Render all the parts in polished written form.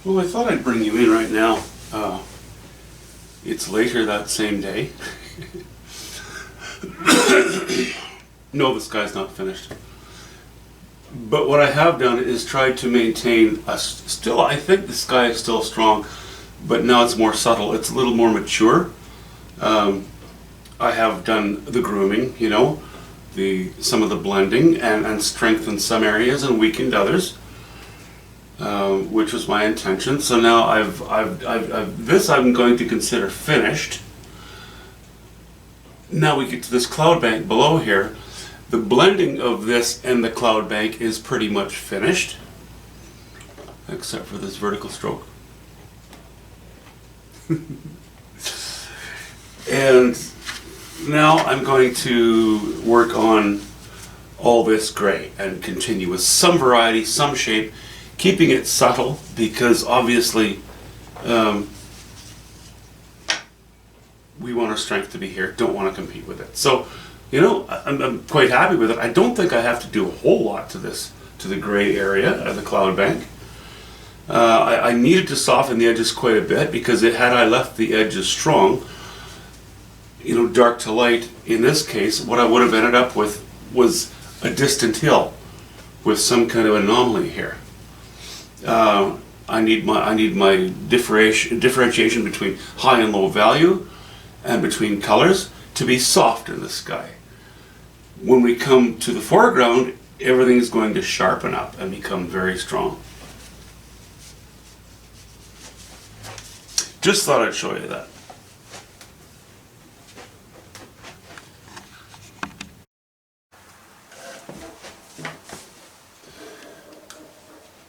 Well, I thought I'd bring you in right now. It's later that same day. No, the sky's not finished. But what I have done is tried to maintain still, I think the sky is still strong, but now it's more subtle. It's a little more mature. I have done the grooming, some of the blending and strengthened some areas and weakened others. Which was my intention. So now this I'm going to consider finished. Now we get to this cloud bank below here. The blending of this and the cloud bank is pretty much finished, except for this vertical stroke. And now I'm going to work on all this gray and continue with some variety, some shape, keeping it subtle, because obviously we want our strength to be here, don't want to compete with it. So, I'm quite happy with it. I don't think I have to do a whole lot to this, to the gray area of the cloud bank. I needed to soften the edges quite a bit, because had I left the edges strong, dark to light, in this case, what I would have ended up with was a distant hill with some kind of anomaly here. I need my differentiation between high and low value and between colors to be soft in the sky. When we come to the foreground, everything is going to sharpen up and become very strong. Just thought I'd show you that.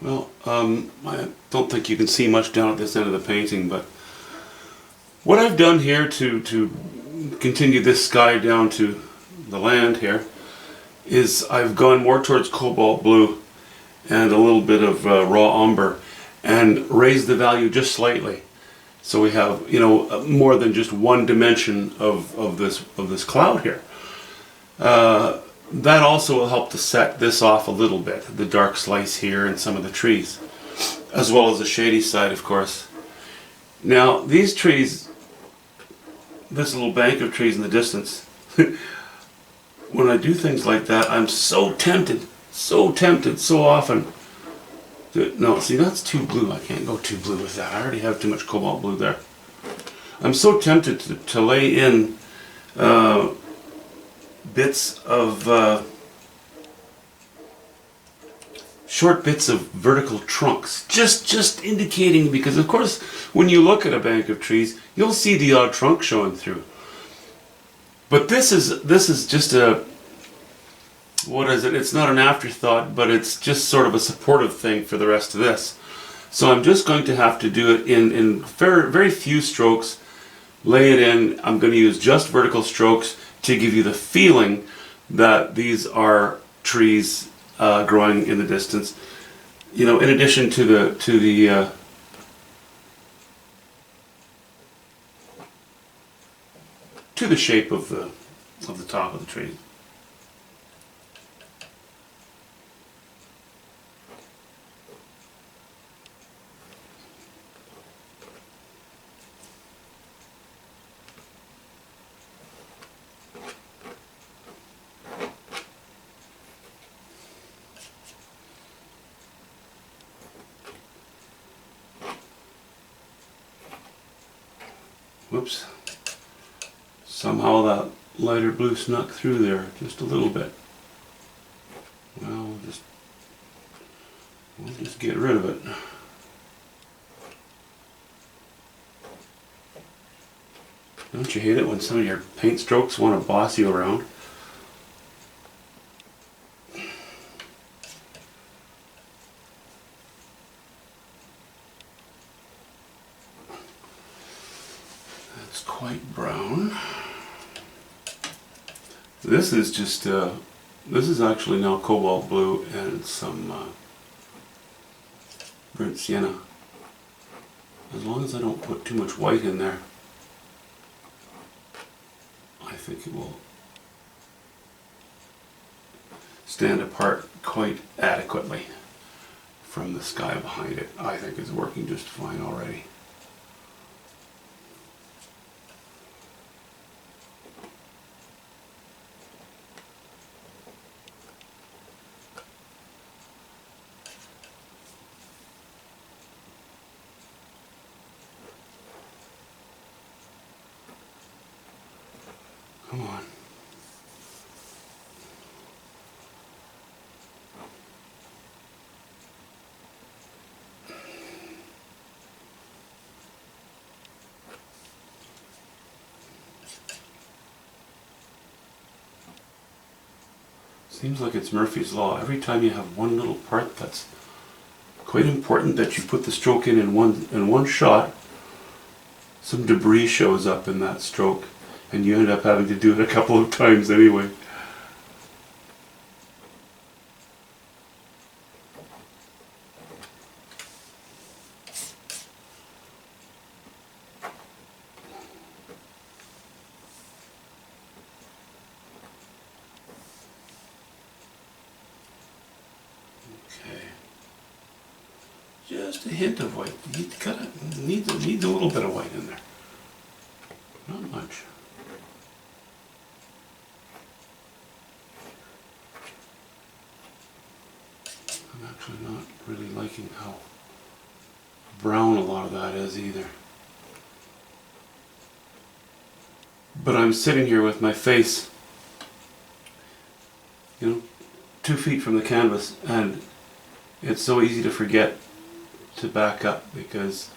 Well, I don't think you can see much down at this end of the painting, but what I've done here to continue this sky down to the land here is I've gone more towards cobalt blue and a little bit of raw umber and raised the value just slightly. So we have, more than just one dimension of this cloud here. That also will help to set this off a little bit, the dark slice here and some of the trees, as well as the shady side, of course. Now, these trees, this little bank of trees in the distance, when I do things like that, I'm so tempted so often. No, see, that's too blue. I can't go too blue with that. I already have too much cobalt blue there. I'm so tempted to lay in bits of short bits of vertical trunks, just indicating, because of course when you look at a bank of trees you'll see the odd trunk showing through, but this is just a, what is it, it's not an afterthought, but it's just sort of a supportive thing for the rest of this. So I'm just going to have to do it in very, very few strokes, lay it in. I'm going to use just vertical strokes to give you the feeling that these are trees growing in the distance. In addition to the shape of the top of the tree. Whoops. Somehow that lighter blue snuck through there just a little bit. Well, we'll just get rid of it. Don't you hate it when some of your paint strokes want to boss you around? That's quite brown. This is just, this is actually now cobalt blue and some burnt sienna. As long as I don't put too much white in there, I think it will stand apart quite adequately from the sky behind it, I think is working just fine already. Come on. Seems like it's Murphy's Law. Every time you have one little part that's quite important that you put the stroke in one shot, some debris shows up in that stroke, and you end up having to do it a couple of times anyway. Just a hint of white. You gotta need a little bit of white in there. Not much. I'm actually not really liking how brown a lot of that is either. But I'm sitting here with my face, 2 feet from the canvas, and it's so easy to forget to back up because,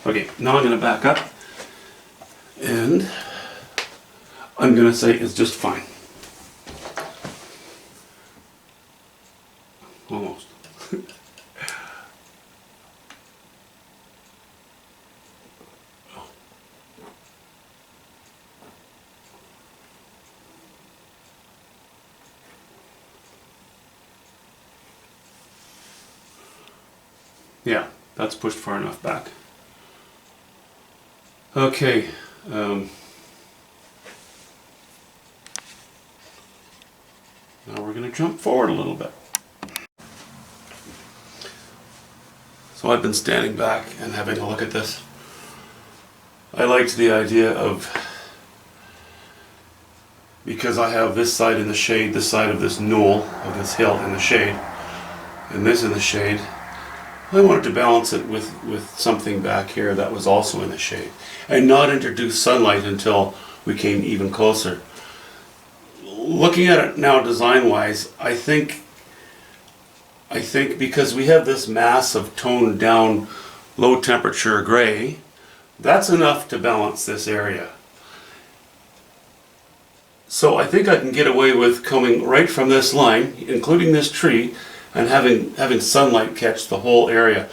okay, now I'm going to back up and I'm going to say it's just fine. Almost. Yeah, that's pushed far enough back. Okay. Now we're going to jump forward a little bit. So I've been standing back and having a look at this. I liked the idea of, because I have this side in the shade, this side of this knoll, of this hill in the shade, and this in the shade, I wanted to balance it with something back here that was also in the shade, and not introduce sunlight until we came even closer. Looking at it now design-wise, I think because we have this mass of toned down low temperature gray, that's enough to balance this area. So I think I can get away with coming right from this line, including this tree, and having sunlight catch the whole area.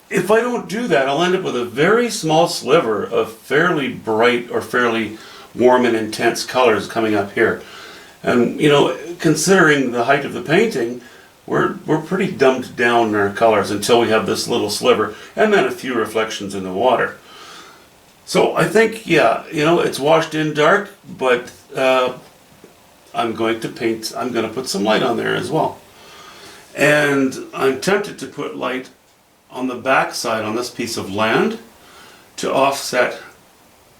If I don't do that, I'll end up with a very small sliver of fairly bright or fairly warm and intense colors coming up here. And considering the height of the painting, we're pretty dumbed down in our colors until we have this little sliver and then a few reflections in the water. So I think, yeah, it's washed in dark, but I'm going to put some light on there as well. And I'm tempted to put light on the back side on this piece of land to offset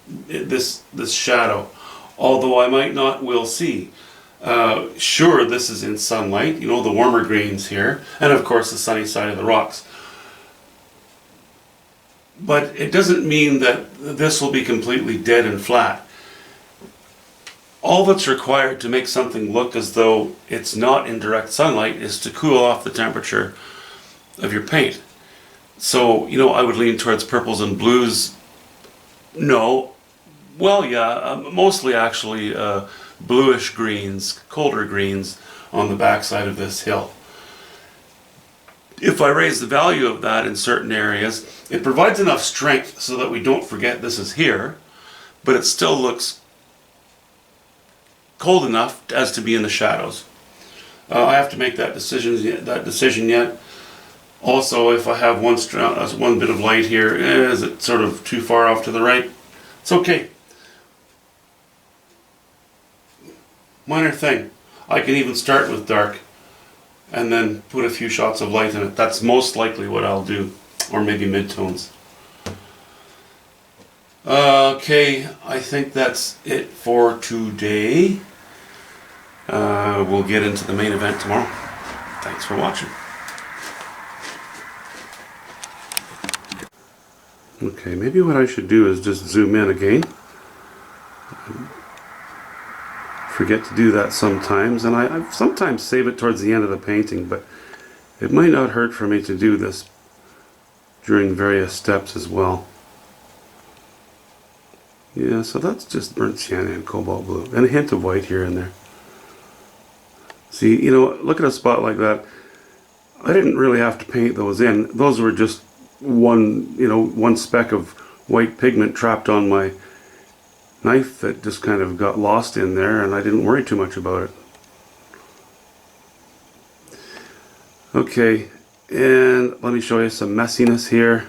this shadow, although I might not, we'll see. Sure, this is in sunlight, the warmer greens here, and of course the sunny side of the rocks. But it doesn't mean that this will be completely dead and flat. All that's required to make something look as though it's not in direct sunlight is to cool off the temperature of your paint. So, I would lean towards purples and blues. No. Well, yeah, mostly actually bluish greens, colder greens on the backside of this hill. If I raise the value of that in certain areas, it provides enough strength so that we don't forget this is here, but it still looks cold enough as to be in the shadows. I have to make that decision yet. Also, if I have one bit of light here, is it sort of too far off to the right? It's okay. Minor thing. I can even start with dark and then put a few shots of light in it. That's most likely what I'll do, or maybe midtones. Okay, I think that's it for today. We'll get into the main event tomorrow. Thanks for watching. Okay, maybe what I should do is just zoom in again. Forget to do that sometimes, and I sometimes save it towards the end of the painting, but it might not hurt for me to do this during various steps as well. Yeah, so that's just burnt sienna and cobalt blue, and a hint of white here and there. See, you know, look at a spot like that. I didn't really have to paint those in. Those were just one speck of white pigment trapped on my knife that just kind of got lost in there, and I didn't worry too much about it. Okay, and let me show you some messiness here.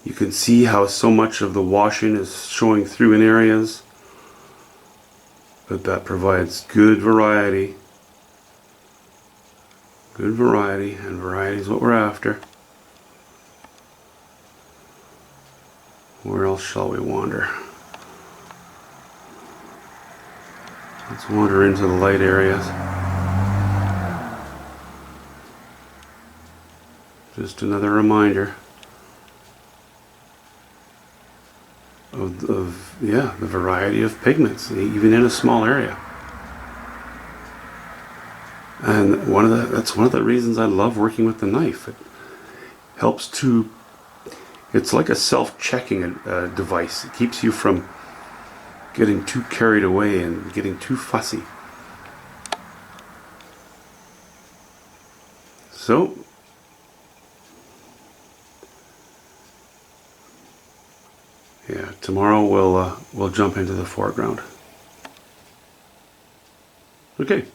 You can see how so much of the washing is showing through in areas, but that provides good variety. Good variety, and variety is what we're after. Where else shall we wander? Let's wander into the light areas. Just another reminder of the variety of pigments, even in a small area. And that's one of the reasons I love working with the knife. It helps to, it's like a self-checking device. It keeps you from getting too carried away and getting too fussy. So, yeah, tomorrow we'll jump into the foreground. Okay.